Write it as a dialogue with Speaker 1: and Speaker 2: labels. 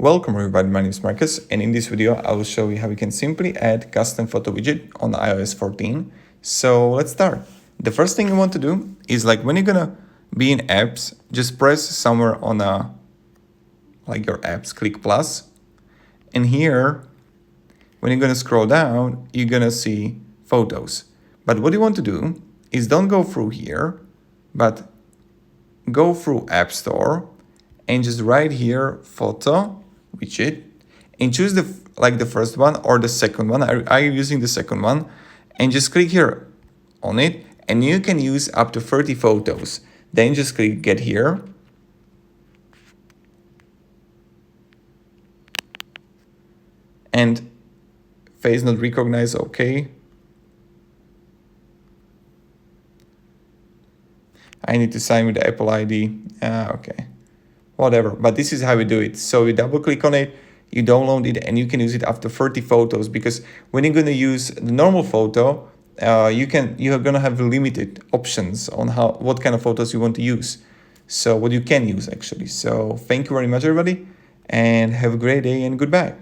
Speaker 1: Welcome everybody, my name is Marcus, and in this video I will show you how you can simply add custom photo widget on iOS 14. So let's start. The first thing you want to do is when you're gonna be in apps, just press somewhere on your apps, click plus, and here when you're gonna scroll down, you're gonna see photos. But what you want to do is don't go through here, but go through App Store and just right here photo widget and choose the first one or the second one. I'm using the second one, and just click here on it, and you can use up to 30 photos. Then just click get here, and face not recognized, okay. I need to sign with the Apple ID, okay. Whatever, but this is how we do it. So you double click on it, you download it, and you can use it after 30 photos, because when you're going to use the normal photo, you're going to have limited options on what kind of photos you want to use. So what you can use actually. So thank you very much everybody, and have a great day and goodbye.